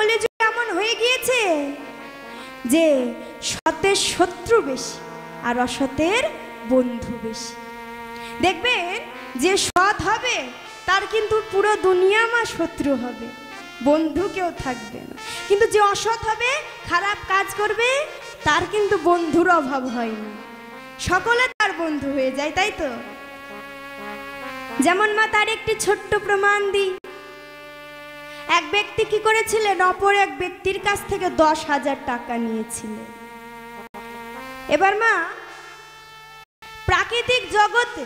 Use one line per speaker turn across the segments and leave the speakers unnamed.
কলিযুগে এমন হয়ে গিয়েছে যে সতের শত্রু বেশি আর অসতের বন্ধু বেশি। দেখবেন যে সৎ হবে তার কিন্তু পুরো দুনিয়া মা শত্রু হবে, বন্ধু কেউ থাকবে না। কিন্তু যে অসৎ হবে, খারাপ কাজ করবে, তার কিন্তু বন্ধুর অভাব হয় না, সকলে তার বন্ধু হয়ে যায়, তাই তো? যেমন মা তার একটি ছোট্ট প্রমাণ দিই। এক ব্যক্তি কি করেছিলেন, অপর এক ব্যক্তির কাছ থেকে 10,000 টাকা নিয়েছিলেন। এবার মা প্রাকৃতিক জগতে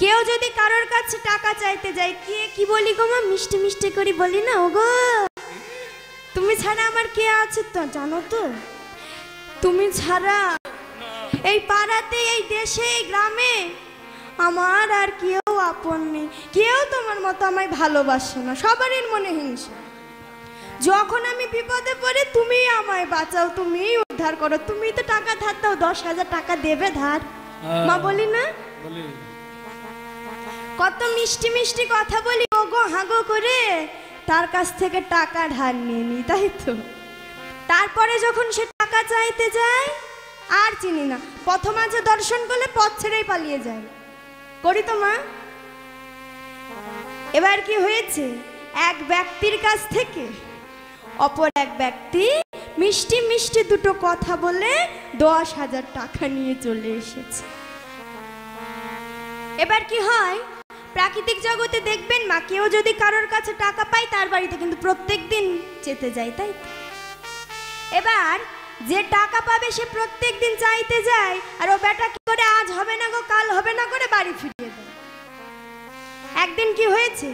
কেউ যদি কারোর কাছে টাকা চাইতে যায়, কে কি বলি গো মা, মিষ্টি মিষ্টি করে বলি না, ওগো তুমি ছাড়া আমার কে আছে তো জানো তো, তুমি ছাড়া এই পাড়াতে, এই দেশে, এই গ্রামে আমার আর কেউ আপন নেই, কেউ তোমার মতো আমায় ভালোবাসে না, সবারই মনে হিংসা। যখন আমি বিপদে পড়ি তুমি আমায় বাঁচাও, তুমি উদ্ধার করো, তুমি তো টাকা ধার দাও, 10,000 টাকা দেবে ধার, মা বলি না? কত মিষ্টি মিষ্টি কথা বলি, ওগো হাগো করে তার কাছ থেকে টাকা ধার নিয়ে নি, তাই তো? তারপরে যখন সে টাকা চাইতে যায়, আর চিনি না, প্রথম আজ দর্শন করলে পথ ছেড়েই পালিয়ে যায়, করি তো মা? এবার কি হয়েছে, এক ব্যক্তির কাছ থেকে অপর এক ব্যক্তি মিষ্টি মিষ্টি দুটো কথা বলে 10,000 টাকা নিয়ে চলে এসেছে। এবার কি হয়, প্রাকৃতিক জগতে দেখবেন মা, কেউ যদি কারোর কাছে টাকা পায় তার বাড়িতে কিন্তু প্রত্যেক দিন যেতে যায়, তাই? এবার যে টাকা পাবে সে প্রত্যেক দিন চাইতে যায়, আর ও বেটা কি করে, আজ হবে না গো কাল হবে না করে বাড়ি ফিরিয়ে দেয়। একদিন কি হয়েছে,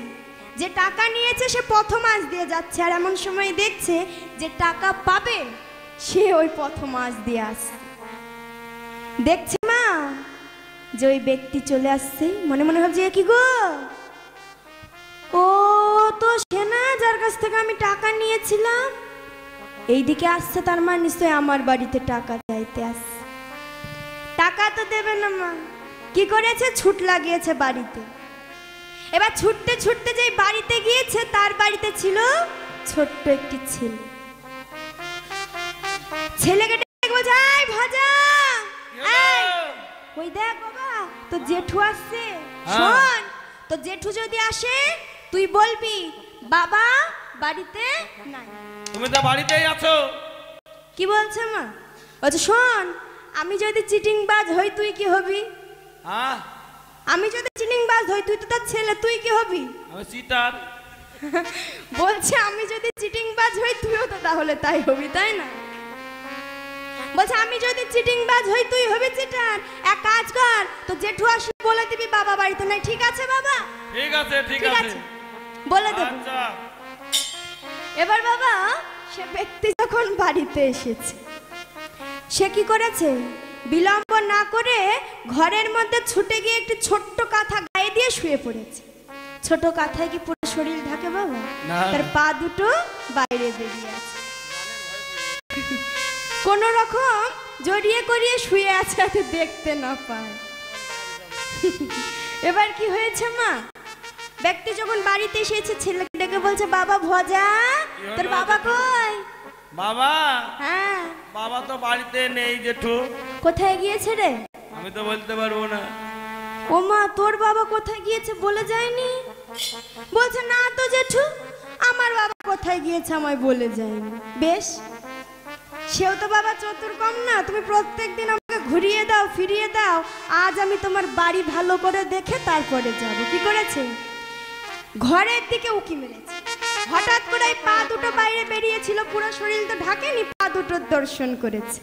যে টাকা নিয়েছে সে প্রথম আজ দিয়ে যাচ্ছে, আর এমন সময় দেখছে যে টাকা পাবে সে ওই প্রথম আজ দিয়ে আসছে। দেখছে মা যে ওই ব্যক্তি চলে আসছে, মনে মনে ভাবছে কি গো, ও তো সে না যার কাছ থেকে আমি টাকা নিয়েছিলাম, এইদিকে আসছে, তার মানে নিশ্চয়ই আমার বাড়িতে টাকা চাইতে আসছে। টাকা তো দেবে না মা, কি করেছে, ছুট লাগিয়েছে বাড়িতে। এবার ছুটতে ছুটতে যে বাড়িতে গিয়েছে, তার বাড়িতে ছিল ছোট্ট একটি ছেলে। ছেলেকে ডেকে বলছে, এই ভাজা, ওই দেখ বাবা তো জেঠু আসছে, শোন তো জেঠু যদি আসে তুই বলবি বাবা বাড়িতে নাই।
তুমি তো বাড়িতেই আছো।
কি বলছে মা? বলছে শোন, আমি যদি চিটিংবাজ হই তুই কি হবি? আমি যদি চিটিংবাজ হই তুই তো তার ছেলে, তুই কি হবি?
আমি চিটার।
বলছে আমি যদি চিটিংবাজ হই তুইও তো তাহলে তাই হবি, তাই না? বলছে আমি যদি চিটিংবাজ হই তুই হবি চিটার, এক কাজ কর তো জেঠু আসলে বলে দিবি বাবা বাড়িতে নাই। ঠিক আছে বাবা?
ঠিক আছে ঠিক আছে
বলে দেব। এবার বাবা সে ব্যক্তি যখন বাড়িতে এসেছে, সে কি করেছে, বিলম্ব না করে ঘরের মধ্যে ছুটে গিয়ে একটি ছোট্ট কাঁথা গায়ে দিয়ে শুয়ে পড়েছে। ছোট কাঁথায় কি পুরো শরীর ঢাকে বাবা? তার পা দুটো বাইরে বেরিয়ে আছে, কোন রকম জড়িয়ে করিয়ে শুয়ে আছে যাতে দেখতে না পায়। এবার কি হয়েছে মা, ব্যক্তি যখন বাড়িতে এসেছে ছেলেকে ডেকে বলছে, বাবা ভজা, তোর বাবা কই?
বাবা?
হ্যাঁ।
বাবা তো বাড়িতে নেই জেঠু।
কোথায় গিয়েছে রে?
আমি তো বলতে পারবো না।
ও মা, তোর বাবা কোথায় গিয়েছে বলে যায়নি? বলছে না তো জেঠু, আমার বাবা কোথায় গিয়েছে আমায় বলে যায়নি। বেশ, সেও তো বাবা চতুর কম না, তুমি প্রত্যেকদিন আমাকে ঘুরিয়ে দাও ফিরিয়ে দাও, আজ আমি তোমার বাড়ি ভালো করে দেখে তারপরে যাব। কি করেছে, ঘরের দিকে উকি মেরেছে, হঠাৎ করে পা দুটো বাইরে বেরিয়েছিল, পুরো শরীর তো ঢাকেনি, পা দুটো দর্শন করেছে।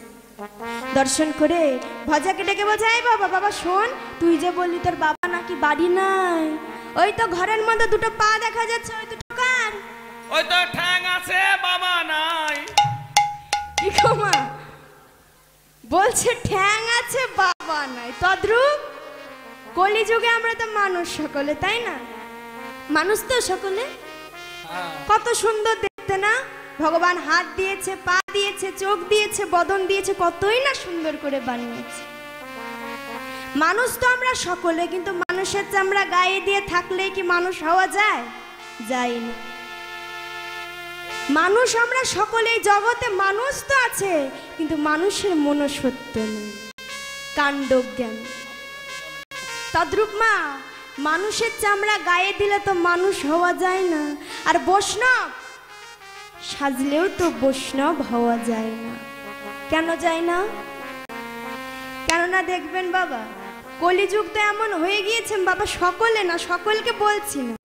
দর্শন করে ভজাকে ডেকে বোঝাই, বাবা বাবা শোন, তুই যে বললি তোর বাবা নাকি বাড়ি নাই, ওই তো ঘরের মধ্যে দুটো পা দেখা যাচ্ছে, ওই দুটো কার?
ওই তো ঠ্যাং আছে, বাবা নাই।
কি গো মা, বলছে ঠ্যাং আছে বাবা নাই। তদ্রূপ কলিযুগে আমরা তো মানুষ সকলে, তাই না? মানুষ তো সকলে, কত সুন্দর দেখতে না, ভগবান হাত দিয়েছে, পা দিয়েছে, চোখ দিয়েছে, বদন দিয়েছে, কতই না সুন্দর করে বানিয়েছে। মানুষ তো আমরা সকলে, কিন্তু মানুষের চামড়া গায়ে দিয়ে থাকলে কি মানুষ হওয়া যায়? যায় না। মানুষ আমরা সকলে জগতে মানুষ তো আছে, কিন্তু মানুষের মনুষ্যত্ব নেই, কাণ্ডজ্ঞান। তদ্রূপ মা, মানুষের চামড়া গায়ে দিলে তো মানুষ হওয়া যায় না, আর বৈষ্ণব সাজলেও তো বৈষ্ণব হওয়া যায় না। কেন যায় না? কেননা দেখবেন বাবা, কলিযুগ তো এমন হয়ে গিয়েছেন বাবা, সকলে না, সকলকে বলছি না,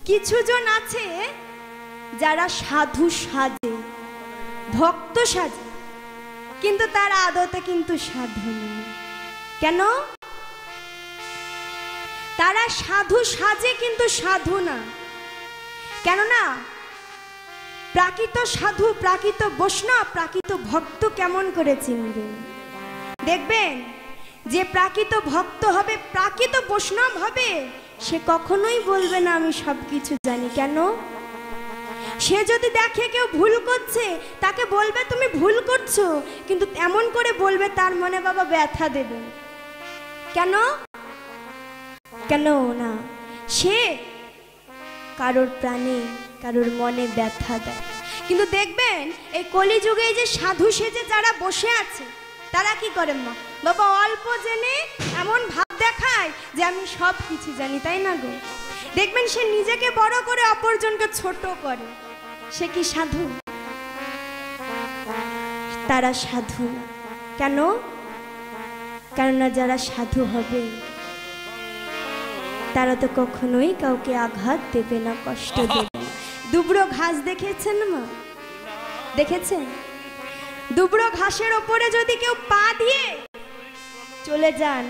কিছু জন আছে যারা সাধু সাজে, ভক্ত সাজে, কিন্তু তার আদতে কিন্তু সাধু নয়। কেন? তারা সাধু সাজে কিন্তু সাধু না। কেননা প্রাকৃত সাধু, প্রাকৃত বৈষ্ণব, প্রাকৃত ভক্ত কেমন করে চিনবেন? দেখবেন যে প্রাকৃত ভক্ত হবে, প্রাকৃত বৈষ্ণব হবে, সে কখনোই বলবে না আমি সবকিছু জানি। কেন? সে যদি দেখে কেউ ভুল করছে, তাকে বলবে তুমি ভুল করছো, কিন্তু এমন করে বলবে তার মনে বাবা ব্যথা দেবে। কেন? কেন না? সে কারোর প্রাণে, কারোর মনে ব্যথা দেয়। কিন্তু দেখবেন এই কলিযুগে যে সাধু সেজে যারা বসে আছে, তারা কি করে মা বাবা? অল্প জেনে এমন ভাব দেখায় যে আমি সব কিছু জানি, তাই না গো? দেখবেন সে নিজেকে বড় করে অপরজনকে ছোট করে। সে কি সাধু? তারা সাধু না। কেন? কেননা যারা সাধু হবে তারা তো কখনোই কাউকে আঘাত দেবে না, কষ্ট দেবে না। দুবড়ো ঘাস দেখেছেন মা? দেখেছেন? দুবড়ো ঘাসের ওপরে যদি কেউ পা দিয়ে চলে যান,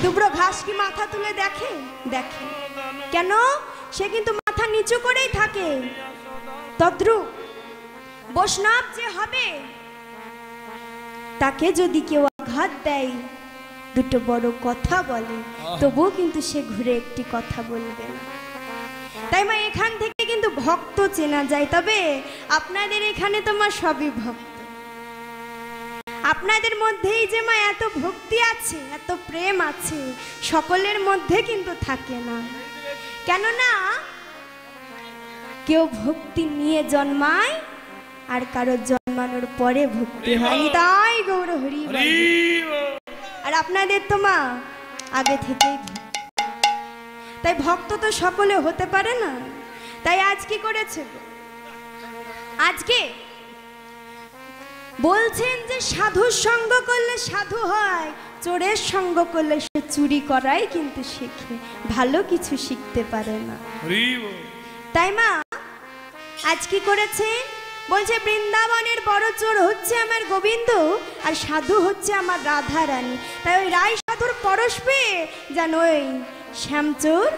দুবড়ো ঘাস কি মাথা তুলে দেখে? দেখে। কেন? সে কিন্তু মাথা নিচু করেই থাকে। তদ্রূপ বৈষ্ণব যে হবে, তাকে যদি কেউ আঘাত দেয়, দুটো বড় কথা বলে, তবুও কিন্তু সে ঘুরে একটি কথা বলবে না। তাই মা এখান থেকে কিন্তু ভক্ত চেনা যায়। তবে আপনাদের এখানে তো মা সবই ভক্ত, আপনাদের মধ্যেই যে মা এত ভক্তি আছে, এত প্রেম আছে, সকলের মধ্যে কিন্তু থাকে না। কেননা কেউ ভক্তি নিয়ে জন্মায়, আর কারো জন্মানোর পরে ভক্তি হয়। তাই গৌর হরি। আর আপনাদের তো মা আগে থেকেই, তাই ভক্ত তো সকলে হতে পারে না। তাই আজ কি করেছে? আজকে বলছেন যে সাধুর সঙ্গ করলে সাধু হয়, চোরের সঙ্গ করলে সে চুরি করাই কিন্তু শেখে, ভালো কিছু শিখতে পারে না। তাই মা আজ কি করেছে? বলছে বৃন্দাবনের বড় চোর হচ্ছে আমার গোবিন্দ, আর সাধু হচ্ছে আমার রাধা রানী। তাই ওই রায় সাধুর পরশ পেয়ে যেন ওই শ্যামচোর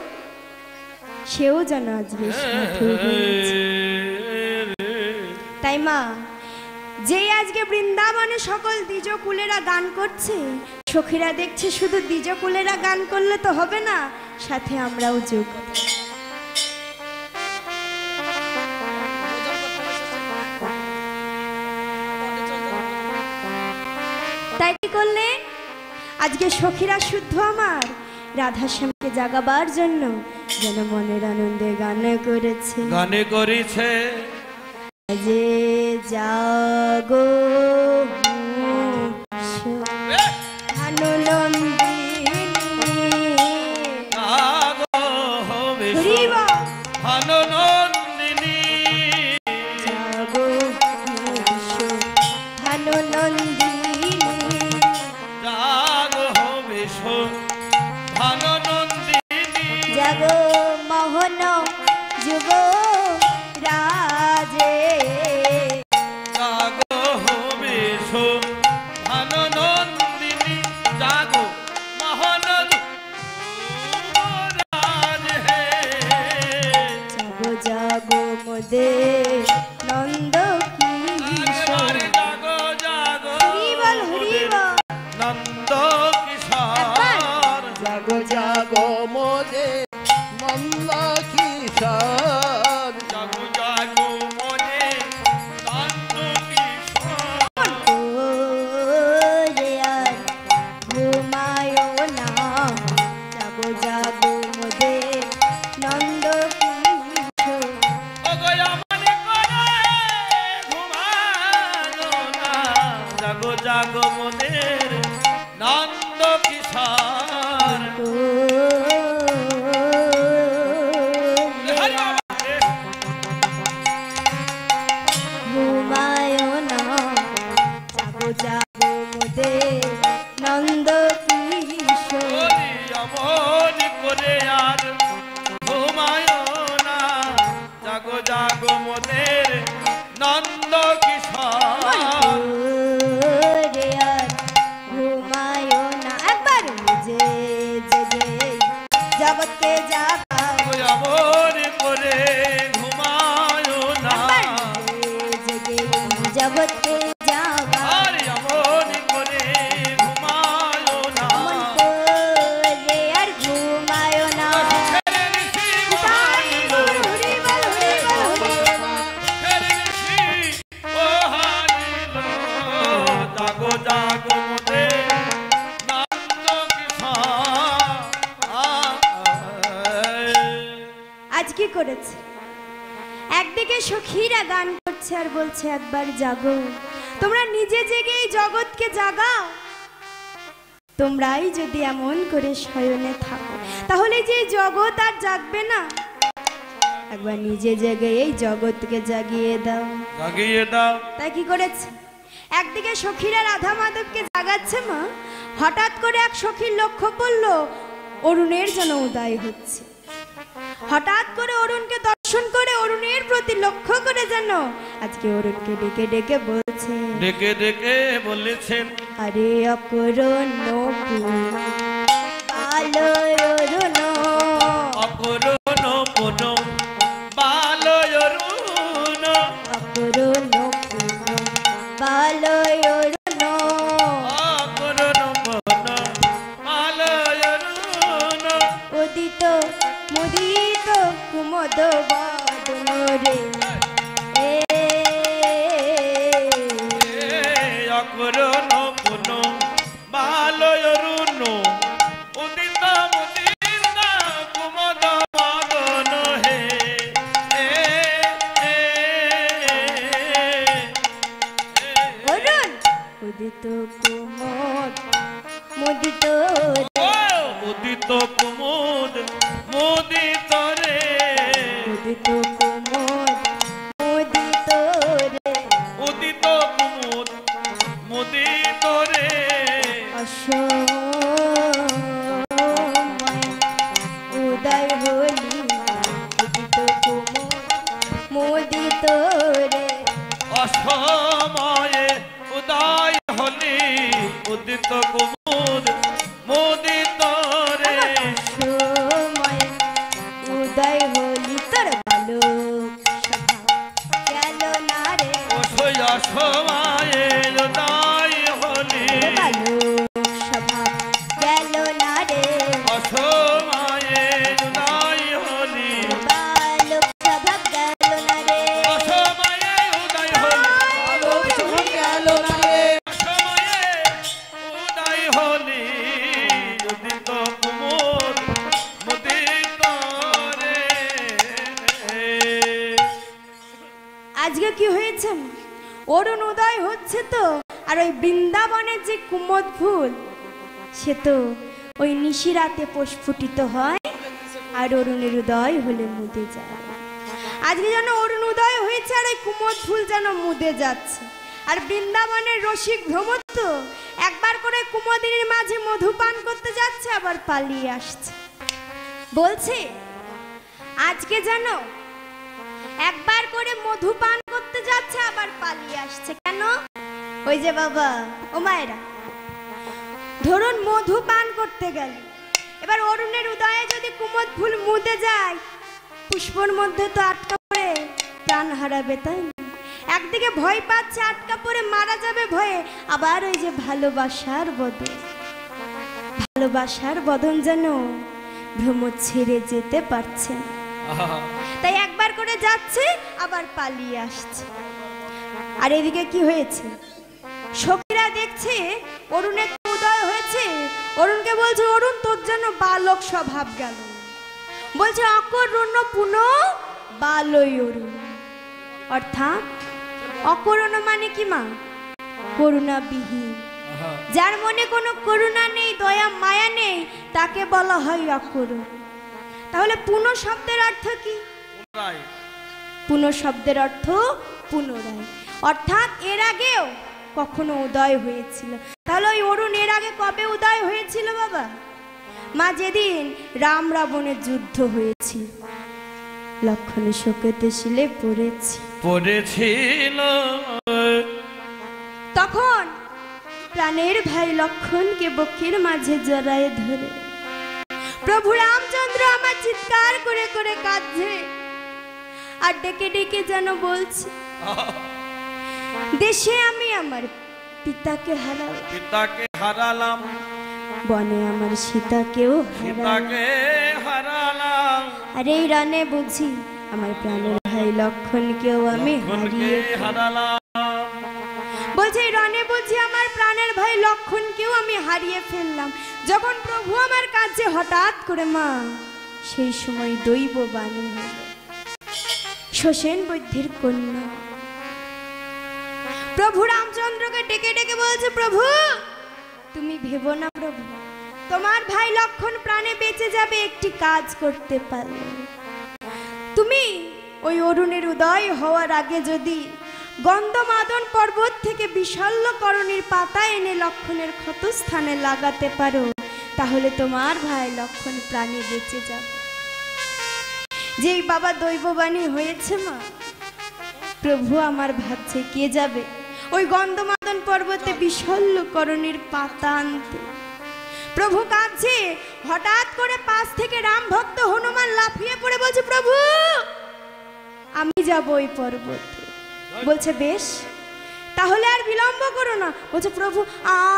সেও যেন আজকে সাধু হয়েছে। তাই মা যেই আজকে বৃন্দাবনে সকল দ্বিজকুলেরা গান করছে, সখীরা দেখছে শুধু দ্বিজকুলেরা গান করলে তো হবে না, সাথে আমরাও যোগ। তাই কি করলেন? আজকে সখীরা শুদ্ধ আমার রাধা শ্যামকে জাগাবার জন্য যেন মনের আনন্দে গান করেছে,
গানে করেছে।
যে জাগো জাগো মোহন যুব রাজে,
জাগো জাগো মোদের নন্দ কিশোর
ঘুমায় না জাগো জাগো মোদের নন্দ কিশোর
অমন করে আর ঘুমায় না জাগো জাগো মোদের নন্দ কিশোর
রে আর ঘুমায় না একবার যে জেগে জগৎকে জাগাও
অমন করে ঘুমায় না
জেগে জগৎকে জাগাও
আর অমন করে ঘুমায় না
রে আর ঘুমায় না
জাগো জাগো মোদের নন্দ কিশোর
আজ কি করেছে একদিকে সখীরা গান করছে আর বলছে একবার জাগো তোমরা নিজে জেগে এই জগৎকে জাগাও তোমরাই যদি এমন করে শয়নে থাকো তাহলে যে এই জগৎ আর জাগবে না একবার নিজে জেগে এই জগৎকে জাগিয়ে দাও
জাগিয়ে দাও
তাই কি করেছে একদিকে সখীরা রাধা মাধবকে জাগাচ্ছে মা হঠাৎ করে এক সখীর লক্ষ্য পড়লো অরুণের যেন উদয় হচ্ছে হঠাৎ করে অরুণকে দর্শন করে অরুণের প্রতি লক্ষ্য করে যেন আজকে অরুণকে ডেকে ডেকে বলছে
ডেকে ডেকে বলেছেন
আরে অকরণ আলো অরুণ
অপরণ পুন বালয়রুণ
অকরণ বালো অরুণ
অপরণ পুন বালয়রুণ
উদিত মুদিত কুমদ বদন রে
অপরণ পুন বালয়রুণ উদিত মুদিত কুমদ বদন হে
অরুণ উদিত কুমদ মুদিত
উদিত কুমুদ মুদিত রে
উদিত কুমদ মুদিত রে
উদিত কুমুদ মুদিত রে
অসময় উদয় হলি উদিত কুমদ মুদিত রে
অসময়ে উদয় হলি উদিত কুমুদ মুদিত রে
সময় উদয় হলি তোর বালক গেল না রে
অসয় অসময়ে উদয় হলি
বালক সভা গেল না রে
অসময়ে উদয় হলি
বালক সভা গেল না রে
অসময়ে উদয় হলি অসময়ে উদয় হলি উদিত কুমুদ মুদিত রে
আজকে কি হয়েছে অরুণ উদয় হচ্ছে তো আর ওই বৃন্দাবনের যে কুমদ ফুল সে তো ওই নিশিরাতে প্রস্ফুটিত হয় আর অরুণের উদয় হলে মুদে যায় আজকে যেন অরুণ উদয় হয়েছে আর ওই কুমদ ফুল যেন মুদে যাচ্ছে আর বৃন্দাবনের রসিক ভ্রমর তো একবার করে কুমদিনীর মাঝে মধু পান করতে যাচ্ছে আবার পালিয়ে আসছে বলছে আজকে যেন একবার করে মধু পান করতে যাচ্ছে আবার পালিয়ে আসছে কেন ওই যে বাবা ও মায়েরা ধরুন মধু পান করতে গেল এবার অরুণের উদয়ে যদি কুমদ ফুল মুদে যায় পুষ্পর মধ্যে তো আটকা পড়ে প্রাণ হারাবে তাই না একদিকে ভয় পাচ্ছে আটকা পড়ে মারা যাবে ভয়ে আবার ওই যে ভালোবাসার বদন যেন ভ্রমর ছেড়ে যেতে পারছে না তাই একবার করে যাচ্ছে আবার পালিয়ে আসছে আর এদিকে কি হয়েছে সখীরা দেখছে অরুণের উদয় হয়েছে অরুণকে বলছে অরুণ তোর যেন বালক স্বভাব গেল বলছে অকরুণ পুন বালয় অরুণ অর্থাৎ অকরুণ মানে কি মা করুণাবিহীন
হ্যাঁ।
যার মনে কোনো করুণা নেই, দয়া মায়া নেই, তাকে বলা হয় অকরুণ। তাহলে পুনঃ শব্দের অর্থ কি?
পুনরায়।
পুনঃ শব্দের অর্থ পুনরায়, অর্থাৎ এর আগেও কখনো উদয় হয়েছিল। তাহলে ওই অরুণ এর আগে কবে উদয় হয়েছিল বাবা? মা যেদিন রাম রাবণের যুদ্ধ হয়েছিল, লক্ষণে শোকেতে শিলে
পড়েছিল,
তখন প্রাণের ভাই লক্ষণকে বুকের মাঝে জড়ায়ে ধরে প্রভু রামচন্দ্র আমার চিৎকার করে করে কাঁদছে আর ডেকে ডেকে যেন বলছে, দেশে আমি আমার পিতাকে
হারালাম,
বনে আমার সীতাকেও
হারালাম,
আর এই রানে বুঝি আমার প্রাণের ভাই লক্ষণকেও আমি
হারালাম।
বলছে এই রণে বুঝি আমার প্রাণের ভাই লক্ষণকেও আমি হারিয়ে ফেললাম। যখন প্রভু আমার কাছে হঠাৎ করে মা, সেই সময় দৈব বাণী হল শোষেন বৈদ্যের কন্যা প্রভু রামচন্দ্রকে ডেকে ডেকে বলছে, প্রভু তুমি ভেবো না প্রভু, তোমার ভাই লক্ষণ প্রাণে বেঁচে যাবে একটি কাজ করতে পারলে। তুমি ওই অরুণের উদয় হওয়ার আগে যদি গন্ধমাদন পর্বত থেকে বিশল্যকরণীর পাতা এনে লক্ষণের ক্ষতস্থানে লাগাতে পারো, তাহলে তোমার ভাই লক্ষণ প্রাণে বেঁচে যাবে। যেই বাবা দৈববাণী হয়েছে মা, প্রভু আমার ভাবছে কে যাবে ওই গন্ধমাদন পর্বতে বিশল্যকরণীর পাতা আনতে। প্রভু কাঁদছে, হঠাৎ করে পাশ থেকে রাম ভক্ত হনুমান লাফিয়ে পড়ে বলছে, প্রভু আমি যাব ওই পর্বতে। বলছে বেশ, তাহলে আর বিলম্ব করো না। বলছে প্রভু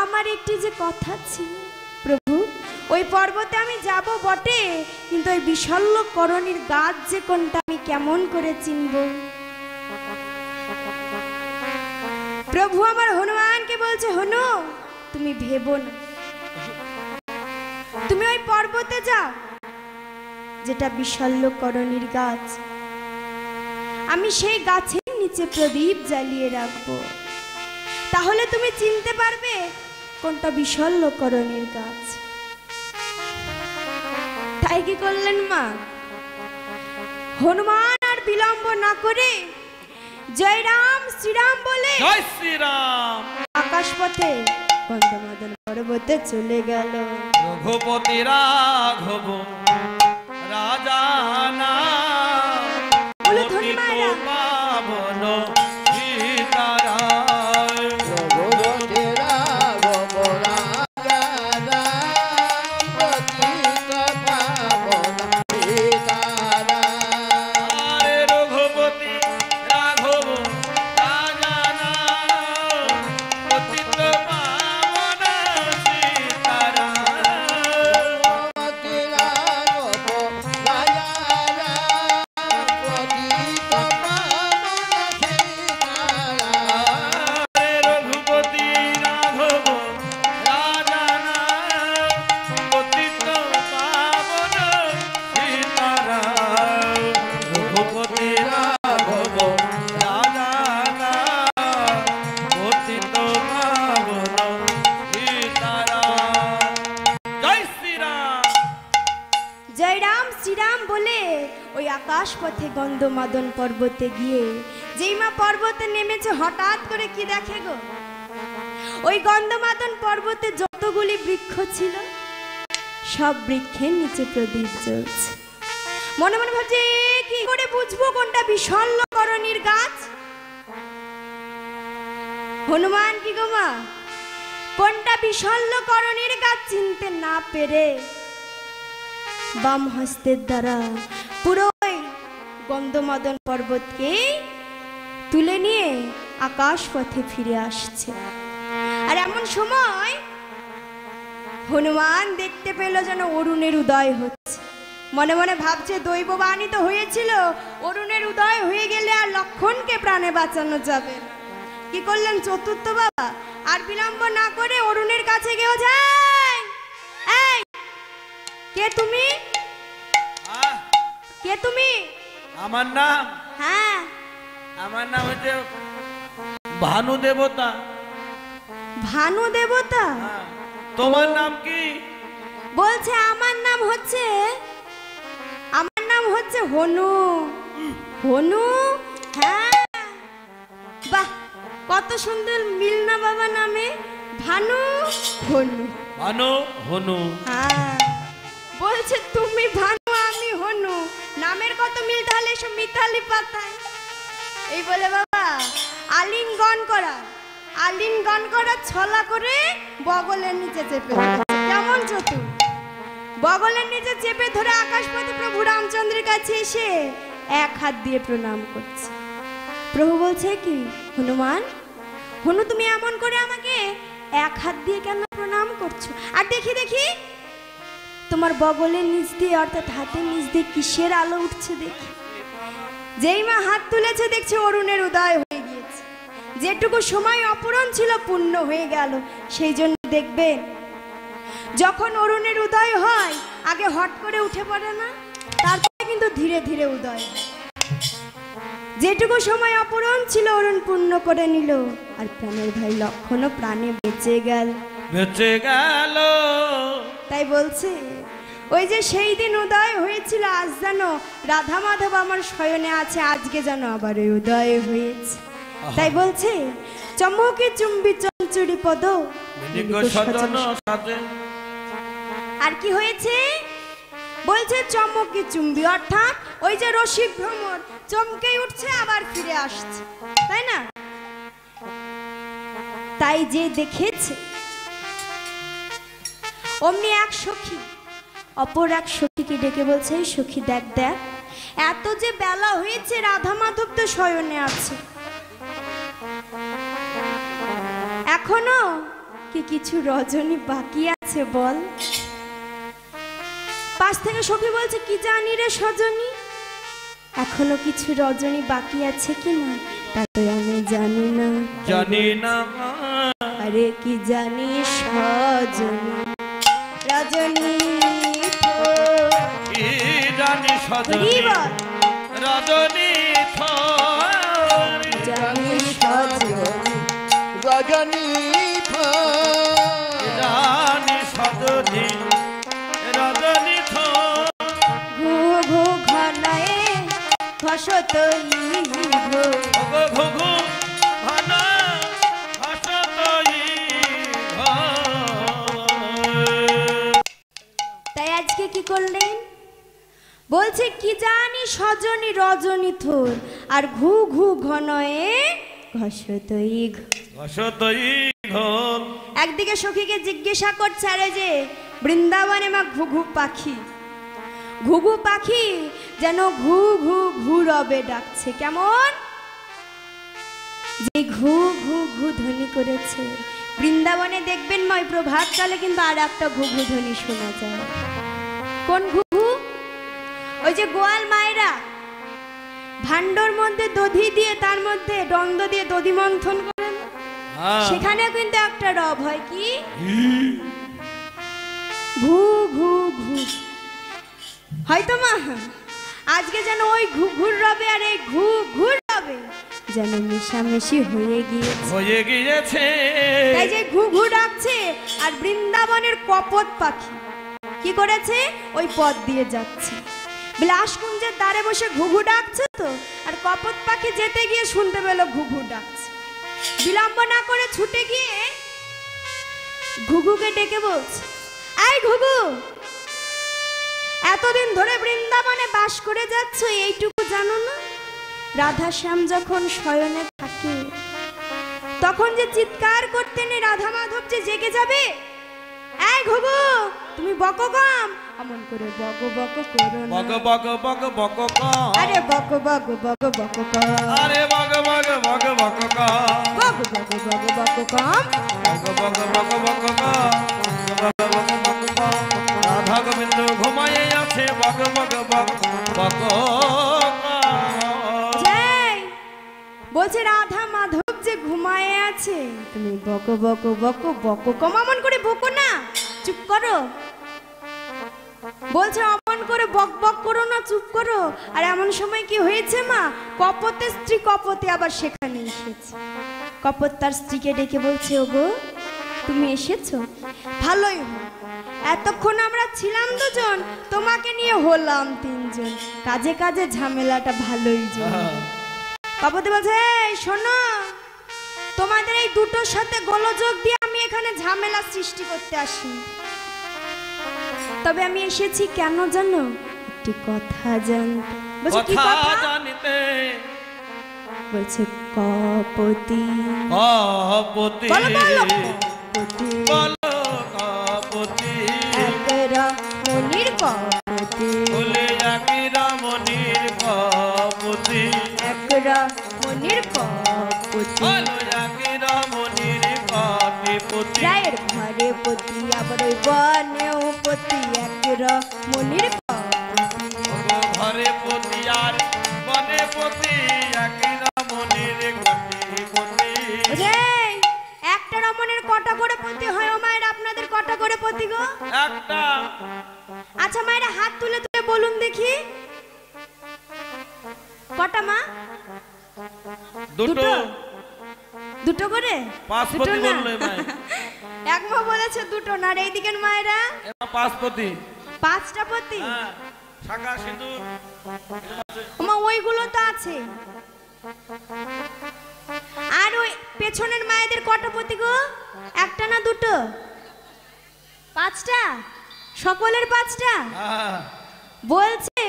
আমার একটি যে কথা ছিল, প্রভু ওই পর্বতে আমি যাব বটে, কিন্তু ওই বিশল্যকরণীর গাছ যে কোনটা আমি কেমন করে চিনব? প্রভু আমার হনুমানকে বলছে, হনু তুমি ভেবো না, তুমি ওই পর্বতে যাও যেটা বিশল্যকরণীর গাছ, আমি সেই গাছের নিচে প্রদীপ জ্বালিয়ে রাখবো, তাহলে তুমি চিনতে পারবে কোনটা বিশল্যকরণীর গাছ। তাই কি করলেন মা, হনুমান আর বিলম্ব না করে জয় রাম শ্রীরাম বলে
জয় শ্রীরাম
আকাশ পথে গন্ধমাদন পর্বতে চলে গেল।
রঘুপতি রাঘব রাজা না পাবন সীতারাম,
রঘুপতি রাঘব রাজা রাম পতিত পাবন সীতারাম।
আরে রঘুপতি রাঘব রাজা না পতিত পাবন সীতারাম,
রঘুপতি রাঘব রাজা রাম পতিত পাবন সীতারাম।
আরে রঘুপতি রাঘব রাজা না পতিত পাবন সীতারাম, রঘুপতি রাঘব রাজা না পতিত পাবন সীতারাম। জয় শ্রীরাম।
জয় রাম শ্রীরাম বলে ওই আকাশ পথে গন্ধমাদন পর্বতে গিয়ে যেই মা পর্বতে নেমেছে, হঠাৎ করে কি দেখে গো, ওই গন্ধমাদন পর্বতে যতগুলি বৃক্ষ ছিল সব বৃক্ষের নিচে প্রদীপ জ্বলছে। মনে মনে ভাবছে কি করে বুঝবো কোনটা বিশল্যকরণীর গাছ? হনুমান কি গো মা, কোনটা বিশল্যকরণীর গাছ চিনতে না পেরে বাম হস্তের দ্বারা পুরো গন্ধমাদন পর্বতকে তুলে নিয়ে আকাশ পথে ফিরে আসছে। আর এমন সময় হনুমান দেখতে পেল যেন অরুণের উদয় হচ্ছে। মনে মনে ভাবছে দৈববাণী তো হয়েছিল, অরুণের উদয় হয়ে গেলে আর লক্ষণকে প্রাণে বাঁচানো যাবে না। কি করলেন চতুর্থ বাবা, আর বিলম্ব না করে অরুণের কাছে গিয়ে যায়, এই কে তুমি? কে তুমি?
আমার নাম,
হ্যাঁ
আমার নাম হচ্ছে ভানু দেবতা।
ভানু দেবতা?
তোমার নাম কি?
বলছে আমার নাম হচ্ছে হনু। হনু? হ্যাঁ। বাহ, কত সুন্দর মিল না বাবা নামে, ভানু হনু।
ভানু হনু।
হ্যাঁ, বলছে তুমি ভানু আমি হনু, নামের কত মিল, তাহলে এসব মিতালি পাতায়। এই বলে বাবা আলিঙ্গন করা ছলা করে বগলের নিচে চেপে ধরেছে। কেমন চতুর! বগলের নিচে চেপে ধরে আকাশপতি প্রভু রামচন্দ্রের কাছে এসে এক হাত দিয়ে প্রণাম করছে। প্রভু বলছে, কি হনুমান, হনু তুমি এমন করে আমাকে এক হাত দিয়ে কেন প্রণাম করছো? আর দেখি তোমার বগলের নিচ দিয়ে অর্থাৎ হাতের নিচ দিয়ে কিসের আলো উঠছে দেখি। যেই মা হাত তুলেছে দেখছে অরুণের উদয় হয়ে গিয়েছে। যেটুকু সময় অপূরণ ছিল পূর্ণ হয়ে গেল। সেই জন্য দেখবেন যখন অরুণের উদয় হয় আগে হট করে উঠে পড়ে না, তারপরে কিন্তু ধীরে ধীরে উদয় হয়। যেটুকু সময় অপূরণ ছিল অরুণ পূর্ণ করে নিল, আর প্রাণের ভাই লক্ষণও প্রাণে বেঁচে গেল। তাই বলছে, ওই যে সেই দিন উদয় হয়েছিল, আজ যেন রাধা মাধব আমার শয়নে আছে, আজকে যেন আবার ওই উদয় হয়েছে। তাই বলছে, চমকে চুম্বি চঞ্চুরি পদ। আর কি হয়েছে? বলছে চমকে চুম্বি, অর্থাৎ ওই যে রসিক ভ্রমর চমকেই উঠছে আবার ফিরে আসছে, তাই না? তাই যে দেখেছে অমনি এক সখী অপর এক সখীকে ডেকে বলছে, এই সখী দেখ, এত যে বেলা হয়েছে রাধা মাধব তো শয়নে আছে, এখনো কি কিছু রজনী বাকি আছে বল? পাশ থেকে সখী বলছে, কি জানি রে সজনী, এখনো কিছু রজনী বাকি আছে কি না তা তো আমি জানি না। আরে কি জানি সজনী, রজনী
কি জানি সজনী, রজনী
জানি সজনী, রজনী
জানি সজনী, রজনী
ঘু ঘু ঘনায়ে ঘসতই ঘু
ঘু ঘু ঘনা ঘসতই ঘ।
তাই আজকে কি করলেন? বলছে কি জানি সজনী রজনী থোর, আর ঘু ঘু ঘনয়ে ঘসতই
ঘোল।
একদিকে সখীকে জিজ্ঞাসা করছে, আরে যে বৃন্দাবনে মা ঘুঘু পাখি যেন ঘু ঘু ঘু রবে ডাকছে। কেমন যে ঘু ঘু ঘু ধ্বনি করেছে। বৃন্দাবনে দেখবেন মা প্রভাতকালে কিন্তু আর একটা ঘু ঘু ধ্বনি শোনা যায়। কোন ঘু ঘু? ওই যে গোয়াল মায়েরা ভান্ডর মধ্যে দধি দিয়ে তার মধ্যে দ্বন্দ্ব দিয়ে দধি মন্থন করেন, সেখানে কিন্তু একটা রব হয়, কি ঘু ঘু ঘু। হয়তো মা আজকে যেন ওই ঘুঘুর রবে আর এই ঘু ঘুর রবে যেন মিশামিশি হয়ে গিয়েছে। তাই যে ঘুঘু ডাকছে, আর বৃন্দাবনের কপত পাখি কি করেছে? ওই পথ দিয়ে যাচ্ছে, বিলাসকুঞ্জের দ্বারে বসে ঘুঘু ডাকছে তো, আর কপত পাখি যেতে গিয়ে শুনতে পেল ঘুঘু ডাকছে। বিলম্ব না করে ছুটে গিয়ে ঘুঘুকে ডেকে বলছে, এই ঘুঘু, এতদিন ধরে বৃন্দাবনে বাস করে যাচ্ছ, এইটুকু জানো না? রাধা শ্যাম যখন শয়নে থাকে তখন যে চিৎকার করতে নেই রাধা মাধব যে জেগে যাবে। এই ঘুঘু, তুমি বকো কম, অমন করে বক বক করো না।
বক কম।
আরে বক বক বক বক কম।
আরে বক বক কম।
বক বক বক কম।
রাধা গোবিন্দ ঘুমায়ে আছে, বক
বলছে রাধা মাধব যে ঘুমায়ে আছে, তুমি বক বক বক বক কম, অমন করে বকো না, চুপ করো। বলছে অমন করে বক বক করো না, চুপ করো। আর এমন সময় কি হয়েছে মা, কপতের স্ত্রী কপতে আবার সেখানে এসেছে। কপত তার স্ত্রীকে ডেকে বলছে, ওগো তুমি এসেছো, ভালোই হলো। এতক্ষণ আমরা ছিলাম দুজন, তোমাকে নিয়ে হলাম তিনজন, কাজে কাজে ঝামেলাটা ভালোই জমে। কাপতি বলছে, এই শোনো, তোমাদের এই দুটোর সাথে গোলযোগ দিয়ে আমি এখানে ঝামেলা সৃষ্টি করতে আসি, তবে আমি এসেছি কেন জানো? একটি কথা জানতে। বলছে কি কথা
জানিতে?
বলছে কপতি।
কপতি
বলো বলো কপতি,
বলো কপতি,
একরা মনির কপতি,
বলে একরা মনির কপতি,
একরা মনির কপতি,
বলো একরা মনির কপতি,
রায়ের ঘরে পতি আবার ওই বনেও পতি, একরা মনির কপতি,
ঘরে পতি আর বনে পতি, একরা মনির কপতি।
এই একটা রমণের কটা করে পতি হয় ও মায়ের? আপনাদের কটা করে পতি গো?
একটা।
আচ্ছা মায়েরা হাত তুলে তুলে বলুন দেখি, কটা মা?
দুটো।
দুটো করে?
পাঁচ
দুটো
পতি
না?
বললো এবার।
এক মা বলেছে দুটো না, আর এইদিকের মায়েরা
এবার পাঁচ পতি।
পাঁচটা পতি।
হ্যাঁ, শাঁখা সিঁদুর।
মা ওইগুলো তো আছে। আর ওই পেছনের মায়েদের কটা পতি গো? একটা না দুটো? পাঁচটা? সকলের পাঁচটা?
হ্যাঁ।
বলছে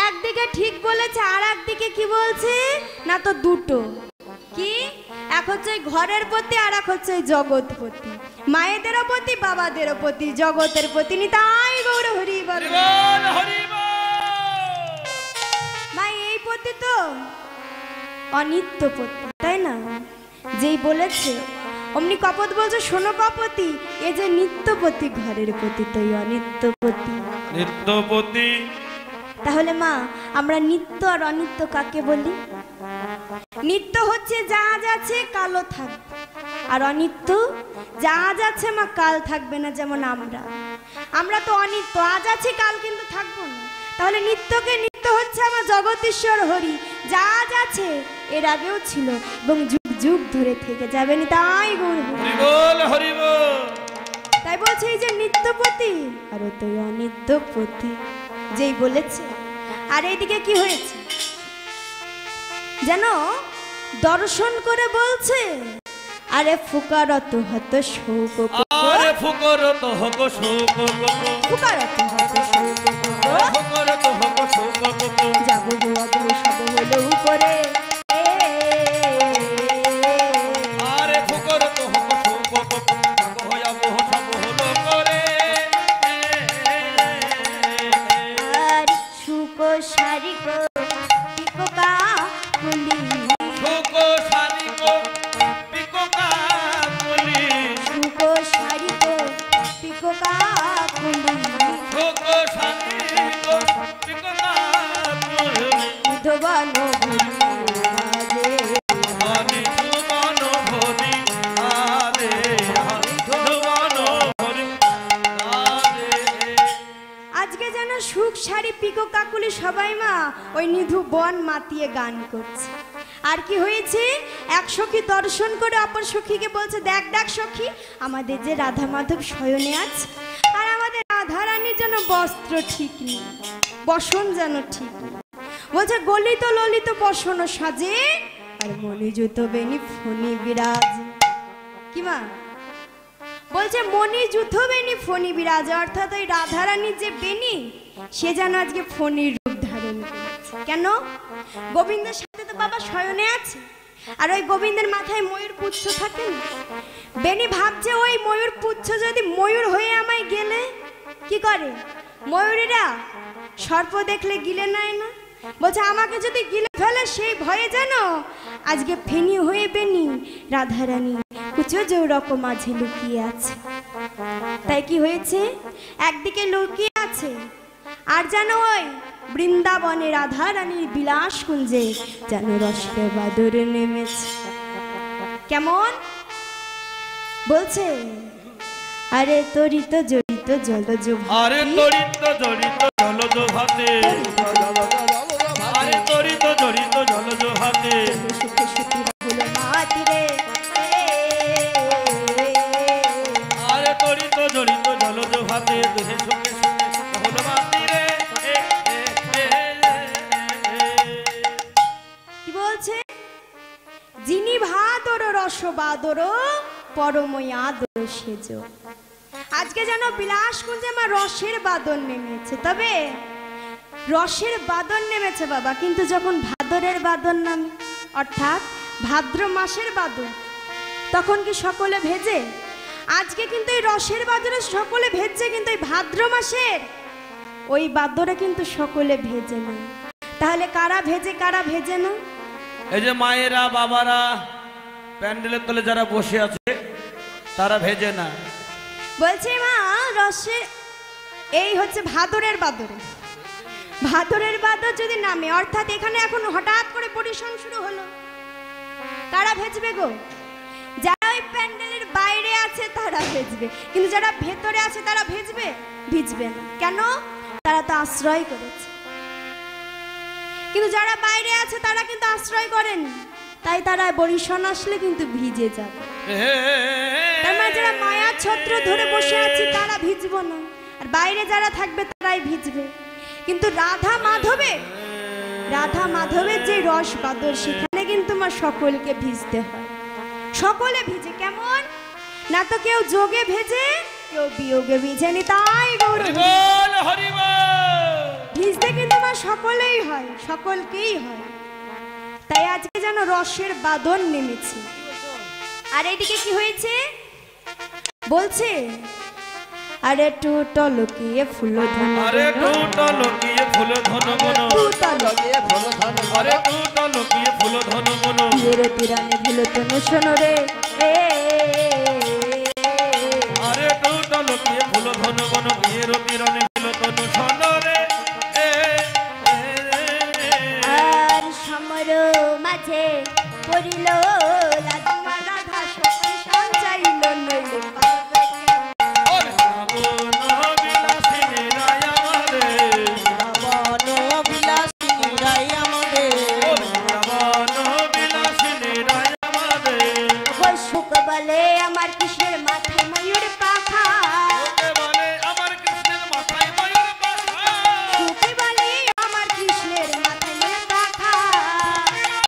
একদিকে ঠিক বলেছে, আর একদিকে কি বলছে না তো দুটো। কি? এক হচ্ছে ওই ঘরের প্রতি, আর এক হচ্ছে ওই জগৎপতি, মায়েদেরও প্রতি বাবাদেরও প্রতি জগতের প্রতি। নিতাই গৌর হরি বল।
হরিবল, হরিবল।
মা এই পতি তো অনিত্য পতি, তাই না? যেই বলেছে অমনি কপত বলছে, শোনো কপতি, এ যে নিত্যপতি ঘরের প্রতি তো অনিত্যপতি।
নিত্যপতি।
তাহলে মা আমরা নিত্য আর অনিত্য কাকে বলি? নিত্য হচ্ছে যা আছে কালও থাকবে, আর অনিত্য যা আছে মা কাল থাকবে না। যেমন আমরা তো অনিত্য, আজ আছি কাল কিন্তু থাকবো না। তাহলে নিত্যকে নিত্য হচ্ছে আমার জগদীশ্বর হরি, যা আছে এর আগেও ছিল এবং যুগ যুগ ধরে থেকে যাবে। তাই গৌর
হরিবল, হরিবল।
তাই বলছে এই যে নিত্যপতি আর ও তো অনিত্যপতি, যেই বলেছে। আর এইদিকে কি হয়েছে যেন দর্শন করে বলছে, আরে ফুকারত হত শোক,
আরে ফুকরত হক শোক,
ফুকারত হত শোক,
ফুকরত হক শোক,
যাবো গো সব হলো করে।
আরে ফুকরত হক শোক, হইয়া মোহ সব হলো করে।
আর সুখ শারিক পিকোকা কুলি,
শোক শারিক পিকোকা কুলি,
সুখ শারিক পিকোকা কুলি,
শোক শারিক পিকোকা কুলি,
ধবন ভুলি
হরি ধুবন ভরি আরে, হরি ধুবন ভরি আরে।
আজকে যেন সুখ শাড়ি পিকো কাকুলি সবাই মা ওই নিধু বন মাতিয়ে গান করছে। আর কি হয়েছে, এক সখী দর্শন করে অপর সখীকে বলছে, দেখ দেখ সখী, আমাদের যে রাধা মাধব শয়নে আছে, আর আমাদের রাধা রানীর যেন বস্ত্র ঠিক নেই, বসন যেন ঠিক নেই। বলছে গলিত ললিত বসন সাজে, আর মনে জুতো বেনি ফণি বিরাজ। কি মা বলছে? মনি যুথ বেনি ফণি বিরাজ, অর্থাৎ ওই রাধারানীর যে বেনি সে যেন আজকে ফণির রূপ ধারণ করেছে। কেন? গোবিন্দের সাথে তো বাবা শয়নে আছে, আর ওই গোবিন্দের মাথায় ময়ূর পুচ্ছ থাকে না। বেনি ভাবছে ওই ময়ূর পুচ্ছ যদি ময়ূর হয়ে আমায় গেলে কি করে? ময়ূরীরা সর্প দেখলে গিলে নেয় না? বলছে আমাকে যদি গিলে ফেলে সেই ভয়ে যেন আজকে ফেনি হয়ে বেনি রাধারানী কুচো জৌরক মাঝে লুকিয়ে আছে। তাই কি হয়েছে, একদিকে লুকিয়ে আছে, আর যেন ওই বৃন্দাবনে রাধারানীর বিলাস কুঞ্জে যেন রসে বাদর নেমেছে। কেমন বলছে? আরে তরিত জড়িত জলজ
আরে তরিত জড়িত জলজ ভাতে, আরে তরিত জড়িত জলজ ভাতে,
সুখে সুখী হলো মাতি রে। রসবাদর পরমই আদর সেজ। আজকে যেন বিলাসকুঞ্জে আমার রসের বাদর নেমেছে, তবে রসের বাদর নেমেছে বাবা, কিন্তু যখন ভাদরের বাদর নামে অর্থাৎ ভাদ্র মাসের বাদর, তখন কি সকলে ভেজে? আজকে কিন্তু এই রসের বাদরে সকলে ভেজছে, কিন্তু এই ভাদ্র মাসের ওই বাদরে কিন্তু সকলে ভেজে না। তাহলে কারা ভেজে কারা ভেজে না?
এই যে মায়েরা বাবারা প্যান্ডেলের তলে যারা বসে আছে তারা ভেজে না।
বলছে মা রসের এই হচ্ছে ভাদরের বাদরে, ভাদরের বাদর যদি নামে অর্থাৎ এখানে এখন হঠাৎ করে পরিশন শুরু হলো, কারা ভেজবে গো? যারা ওই প্যান্ডেলের বাইরে আছে তারা ভেজবে, কিন্তু যারা ভেতরে আছে তারা ভেজবে? ভিজবে না। কেন? তারা তো আশ্রয় করেছে। কিন্তু যারা বাইরে আছে তারা কিন্তু আশ্রয় করেন, তাই তারা বরিশন আসলে কিন্তু ভিজে যাবে। তার মানে যারা মায়ার ছত্র ধরে বসে আছে তারা ভিজবো না, আর বাইরে যারা থাকবে তারাই ভিজবে। কিন্তু রাধা মাধবের যে রস বাদর, সেখানে কিন্তু মা সকলকে ভিজতে হয়। সকলে ভিজে, কেমন না তো কেউ যোগে ভেজে কেউ বিয়োগে ভিজেনি, তাই ভিজতে কিন্তু মা সকলেই হয়, সকলকেই হয়। তাই আজকে যেন রসের বাদর নেমেছে। আর এইদিকে কি হয়েছে বলছে, আরে টুটলকিয়ে ফুল ধন,
আরে টুটলকিয়ে ফুল ধন মন,
টুটলকিয়ে ফুল ধন,
আরে টুটলকিয়ে ফুল ধন মন,
বিয়ের তিরানে ভিল তনু শোনো রে,
আরে টুটলকিয়ে ফুল ধন মন, বিয়ের তিরানে ভিল তনু শোনো রে।
আর সমর মাঝে পড়িল রাধা রাধা সখী সঞ্চাইল নইলে পাবে কে? সুখ বলে আমার কিসের মাথায় ময়ূর পাখা,